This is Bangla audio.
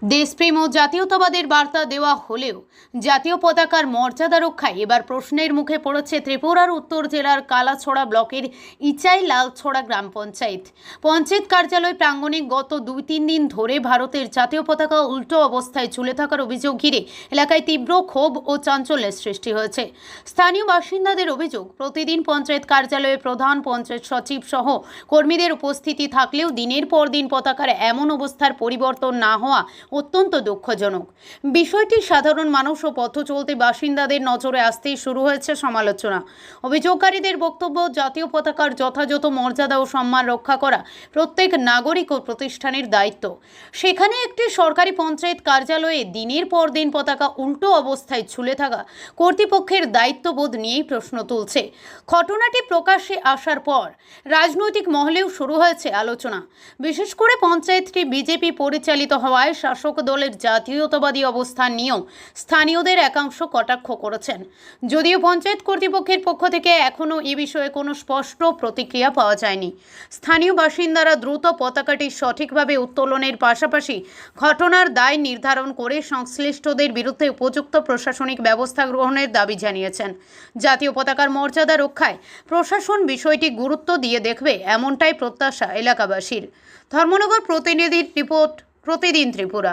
দেশপ্রেম ও জাতীয়তাবাদের বার্তা দেওয়া হলেও জাতীয় পতাকার মর্যাদা রক্ষায় এবার প্রশ্নের মুখে পড়েছে ত্রিপুরার উত্তর জেলার কালাছড়া ব্লকের ইচাই লালছড়া গ্রাম পঞ্চায়েত। পঞ্চায়েত কার্যালয় প্রাঙ্গণে গত 2-3 দিন ধরে ভারতের জাতীয় পতাকা উল্টো অবস্থায় ঝুলে থাকার অভিযোগ ঘিরে এলাকায় তীব্র ক্ষোভ ও চাঞ্চল্যের সৃষ্টি হয়েছে। স্থানীয় বাসিন্দাদের অভিযোগ, প্রতিদিন পঞ্চায়েত কার্যালয়ে প্রধান, পঞ্চায়েত সচিব সহ কর্মীদের উপস্থিতি থাকলেও দিনের পর দিন পতাকার এমন অবস্থার পরিবর্তন না হওয়া অত্যন্ত দুঃখজনক। বিষয়টি সাধারণ মানুষ ও পথ চলতি বাসিন্দাদের নজরে আসতেই শুরু হয়েছে সমালোচনা। অভিযোগকারীদের বক্তব্য, জাতীয় পতাকার যথাযথ মর্যাদা ও সম্মান রক্ষা করা প্রত্যেক নাগরিক ও প্রতিষ্ঠানের দায়িত্ব। সেখানে একটি সরকারি পঞ্চায়েত কার্যালয়ে দিনের পর দিন পতাকা উল্টো অবস্থায় ঝুলে থাকা কর্তৃপক্ষের দায়িত্ববোধ নিয়েই প্রশ্ন তুলছে। ঘটনাটি প্রকাশ্যে আসার পর রাজনৈতিক মহলেও শুরু হয়েছে আলোচনা। বিশেষ করে পঞ্চায়েতটি বিজেপি পরিচালিত হওয়ায় শাসক দলের জাতীয়তাবাদী অবস্থান নিয়েও স্থানীয়দের একাংশ কটাক্ষ করেছেন। যদিও পঞ্চায়েত কর্তৃপক্ষের পক্ষ থেকে এখনও এ বিষয়ে কোনো স্পষ্ট প্রতিক্রিয়া পাওয়া যায়নি। স্থানীয় বাসিন্দারা দ্রুত পতাকাটি সঠিকভাবে উত্তোলনের পাশাপাশি ঘটনার দায় নির্ধারণ করে সংশ্লিষ্টদের বিরুদ্ধে উপযুক্ত প্রশাসনিক ব্যবস্থা গ্রহণের দাবি জানিয়েছেন। জাতীয় পতাকার মর্যাদা রক্ষায় প্রশাসন বিষয়টি গুরুত্ব দিয়ে দেখবে, এমনটাই প্রত্যাশা এলাকাবাসীর। ধর্মনগর প্রতিনিধির রিপোর্ট, প্রতিদিন ত্রিপুরা।